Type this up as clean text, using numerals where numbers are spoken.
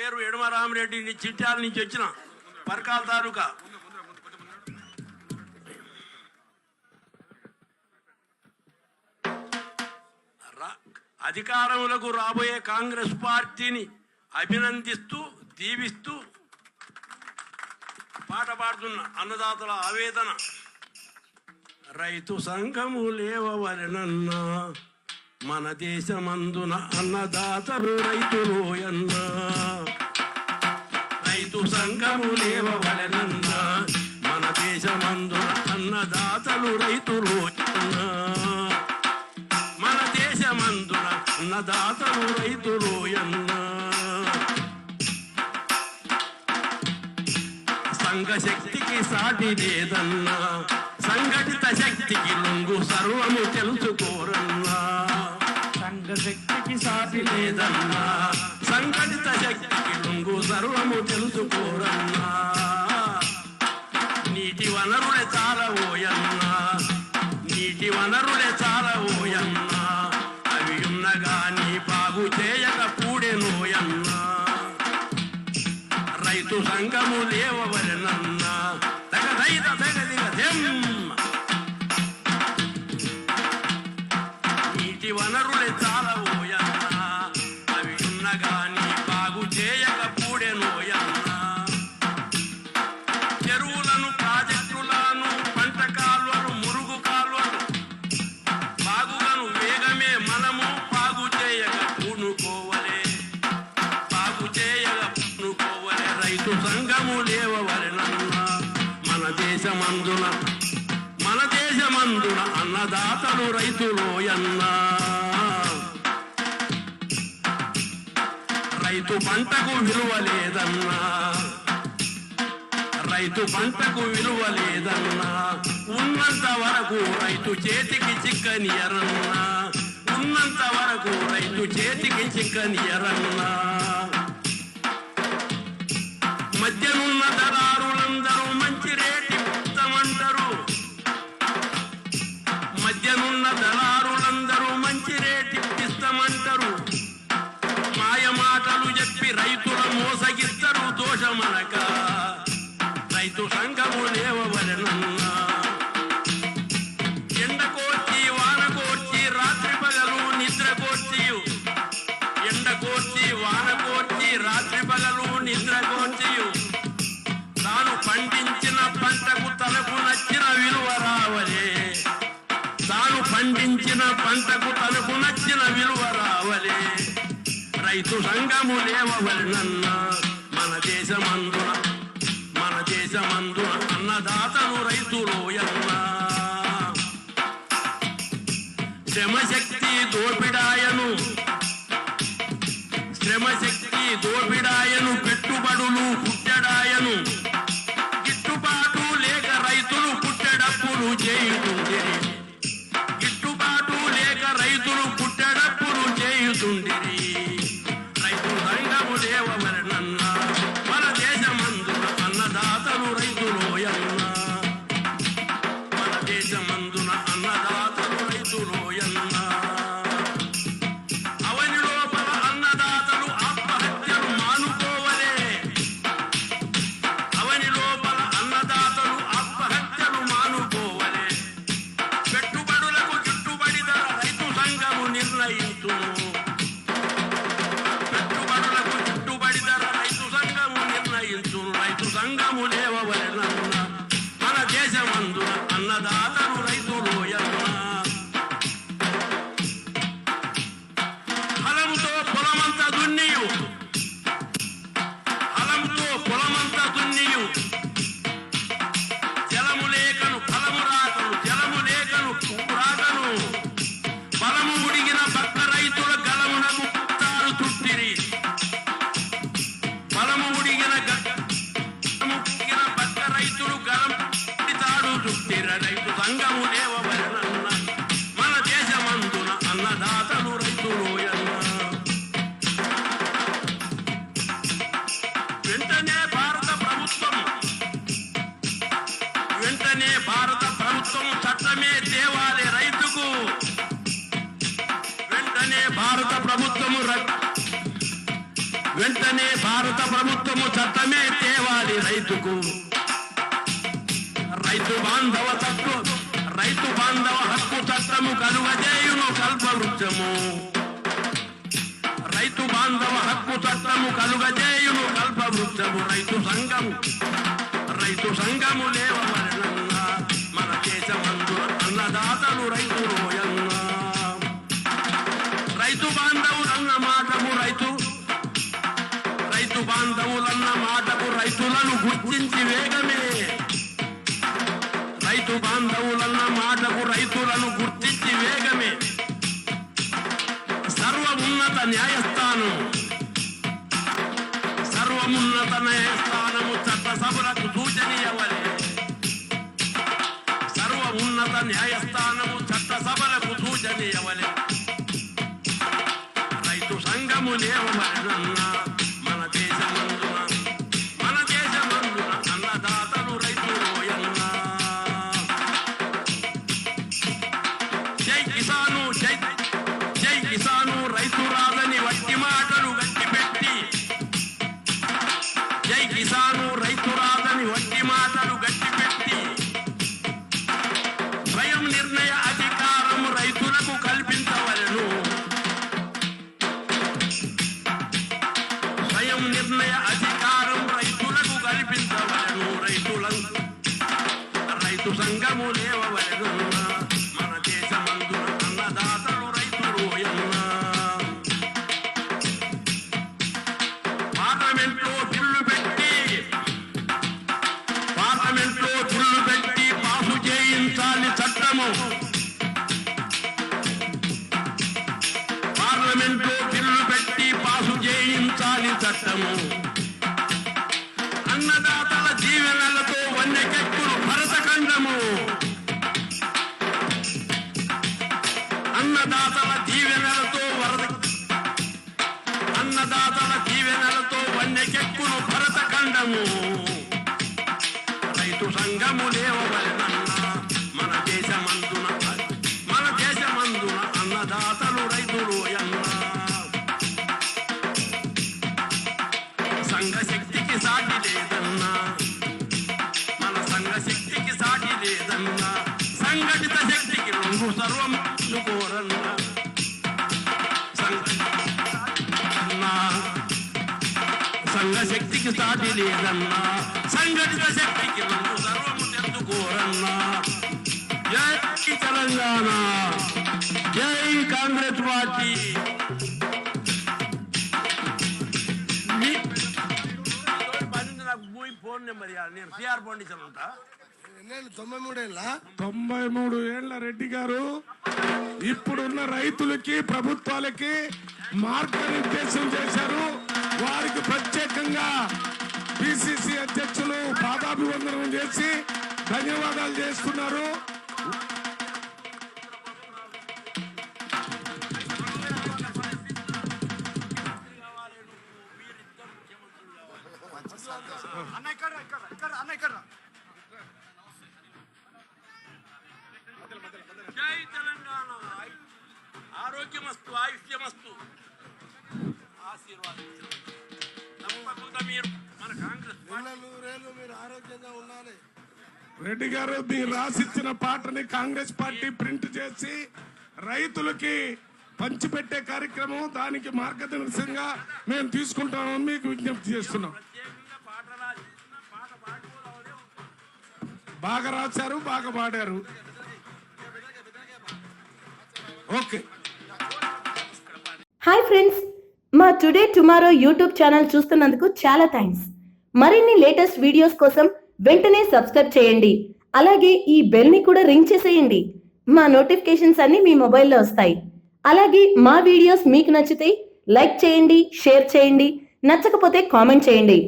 పేరు ఎడమరామిరెడ్డి, చిట్యాల నుంచి వచ్చిన, పరకాల తాలూకా. అధికారంలోకి రాబోయే కాంగ్రెస్ పార్టీని అభినందిస్తూ దీవిస్తూ పాట పాడుతున్న అన్నదాతల ఆవేదన. రైతు సంఘము లేవవలెనన్నా, మన దేశమందున అన్నదాతలు రైతులోయన్నా. రైతు సంఘము లేవవలెనన్నా, మన దేశమందున అన్నదాతలు రైతులోయన్నా. మన దేశమందున అన్నదాతలు రైతులోయన్నా. సంఘ శక్తికి సాటి లేదన్నా, సంఘటిత శక్తికి లొంగు సర్వము తెలుసుకోరన్నా. సంఘ శక్తికి సాటి లేదన్నా, సంఘటిత శక్తికి లొంగు సర్వము తెలుసుకోరన్నా. నీటి వనరులే చాలవోయన్నా, నీటి వనరులే చాలవోయన్నా. అవి ఉన్నగాని బాగు చేయక పూడెనోయన్నా. రైతు సంఘము లేవవలెనన్నా, తగదైద తగదిగదెమ్మ. నీటి వనరులే చాలవోయన్నా, అవి ఉన్నగాని బాగు చేయక పూడెనోయన్నా. చెరువులను, ప్రాజెక్టులను, పంట కాలువలు, మురుగు కాలువలు బాగుగను వేగమే మనము బాగు చేయక పూనుకోవలే, బాగు చేయక పూనుకోవలే. రైతు సంఘము లేవవలెనన్నా, మన దేశమందున అన్నదాతలు రైతులోయన్నా. రైతు పంటకు విలువ లేదన్నా, రైతు పంటకు విలువ లేదన్నా. ఉన్నంత వరకు రైతు చేతికి చిక్కనియరన్నా, ఉన్నంత వరకు రైతు చేతికి చిక్కనియరన్నా. మధ్యనున్న దళారులందరూ మంచి రేటు ఇస్తామంటారు, మధ్యనున్న దళారులందరూ మంచి రేటు ఇస్తామంటారు. మాయ మాటలు చెప్పి రైతుల మోసగిస్తారు దోషమనక. రైతు సంఘము లేవవలెనన్నా, ఎండకోర్చి వానకోర్చి రాత్రి పగలు నిద్ర కోర్చి, ఎండకోర్చి వానకోర్చి రాత్రి పగలు నిద్ర కోర్చి. తాను పండించిన పంటకు తనకు నచ్చిన విలువ రావలే, తాను పండించిన పంటకు తనకు నచ్చిన విలువ రావలే. రైతు సంఘము లేవవలెనన్నా, మన దేశమందున అన్నదాతలు రైతులోయన్నా. శ్రమశక్తి దోపిడాయను, శ్రమశక్తి దోపిడాయను, పెట్టుబడులు పుట్టడాయను. గిట్టుబాటు లేక రైతులు పుట్టెడప్పులు చేయుతుండిరి, గిట్టుబాటు లేక రైతులు పుట్టెడప్పులు చేయుతుండిరి. రైతు సంఘము లేవవలెనన్నా, మన దేశమందున అన్నదాతలు రైతులోయన్నా. మన దేశమందున అన్నదాతలు రైతులోయన్నా. అవని లోపల అన్నదాతలు ఆత్మహత్యలు మానుకోవలే, అవని లోపల అన్నదాతలు ఆత్మహత్యలు మానుకోవలే. పెట్టుబడులకు గిట్టుబడి ధర రైతు సంఘము నిర్ణయించును, పెట్టుబడులకు గిట్టుబడి ధర రైతు సంఘము నిర్ణయించును. రైతు సంఘము లేవవలెనన్నా, మన దేశమందున అన్నదాతలు రైతులోయన్నా. ఫలంతో పొలమంతా దున్నియు, ఫలంతో పొలమంతా దున్నియు. జలము లేకను ఫలము రాకను, జలము లేకను రాకను. బలము ఉడిగిన పక్క రైతుల గలమునకు తారు తుట్టిరి, బలము ఉడిగిన పక్క రైతులు గలం తాడు చుట్టిర. రైతు సంఘము లేవవలెనన్నా, మన దేశమందున అన్నదాతలు రైతులోయన్నా. వెంటనే భారత ప్రభుత్వం చట్టమే తేవాలి రైతుకు. వెంటనే భారత ప్రభుత్వము వెంటనే భారత ప్రభుత్వము చట్టమే తేవాలి రైతుకు. రైతు బాంధవ హక్కు చట్టము కలుగజేయును కల్పవృక్షము. రైతు బాంధవ హక్కు చట్టము కలుగజేయును కల్పవృక్షము. రైతు సంఘము లేవమరనన్న మన దేశమందు అన్నదాతలు రైతు రోయన్న. రైతు బాంధవులన్న మాటకు రైతులను గుర్తించి వేగమే. రైతు బాంధవులన్న మాటకు రైతులను గుర్తించి వేగమే. సర్వోన్నత న్యాయస్థానము చట్టసభలకు సూచనీయవలే. సర్వోన్నత న్యాయస్థానము చట్టసభలకు సూచనీయవలే. రైతు సంఘము లేవమరనన్న మన దేశమందున అన్నదాతలు రైతు రోయన్న. జై కిసాను రైతు రాదని వట్టి మాటలు గట్టిపెట్టి. జై కిసాను రైతు రాదని వట్టి మాటలు గట్టిపెట్టి. స్వయం నిర్ణయ అధికారం రైతులకు కల్పించవలెను. స్వయం నిర్ణయ అధికారం రైతులకు కల్పించవలెను. రైతు సంఘము లేవవలెనన్న మన దేశమందున అన్నదాతలు రైతు రోయన్న. పార్లమెంట్లో బిల్లు పెట్టి పాసు చేయించాలి చట్టము. పార్లమెంట్లో బిల్లు పెట్టి పాసు చేయించాలి చట్టము. అన్నదాతల దీవెనలతో వన్యకెక్కులు భరతఖండము. అన్నదాతల దీవెనలతో వన్యకెక్కులు భరతఖండము. రైతు సంఘము లేవవలెనన్న మన దేశమందున అన్నదాతలు రైతు రోయన్న. సంఘ శక్తికి సాటి లేదన్నా మన సంఘ శక్తికి సాటి లేదన్నా. సంఘటిత శక్తికి రంగు సర్వం కోరన్న. సంఘ శక్తికి సాటి లేదన్నా. సంఘటిత శక్తికి రంగు సర్వము తెచ్చుకోరన్నా. జై తెలంగాణ, జై కాంగ్రెస్ పార్టీ. ఫోన్ నెంబర్ నేను సిఆర్ ఫౌండేషన్ ఉంటా. 93 ఏళ్ల రెడ్డి గారు ఇప్పుడున్న రైతులకి ప్రభుత్వాలకి మార్గనిర్దేశం చేశారు. వారికి ప్రత్యేకంగా పిసిసి అధ్యక్షులు పాదాభివందనం చేసి ధన్యవాదాలు చేస్తున్నారు. జై తెలంగాణ, ఆరోగ్యమస్తు, ఆయుష్యమస్తు. ఆశీర్వాదం తప్పకుండా మీరు మన కాంగ్రెస్ మీరు ఆరోగ్యంగా ఉండాలి. రెడ్డి గారు మీరు రాసిచ్చిన పాటని కాంగ్రెస్ పార్టీ ప్రింట్ చేసి రైతులకి పంచిపెట్టే కార్యక్రమం, దానికి మార్గదర్శకంగా మేము తీసుకుంటామని మీకు విజ్ఞప్తి చేస్తున్నాం. బాగా రాశారు, బాగా పాడారు. ఓకే. హాయ్ ఫ్రెండ్స్, మా టుడే టుమారో యూట్యూబ్ ఛానల్ చూస్తున్నందుకు చాలా థ్యాంక్స్. మరిన్ని లేటెస్ట్ వీడియోస్ కోసం వెంటనే సబ్స్క్రైబ్ చేయండి. అలాగే ఈ బెల్ ని కూడా రింగ్ చేసేయండి. మా నోటిఫికేషన్స్ అన్ని మీ మొబైల్లో వస్తాయి. అలాగే మా వీడియోస్ మీకు నచ్చితే లైక్ చేయండి, షేర్ చేయండి, నచ్చకపోతే కామెంట్ చేయండి.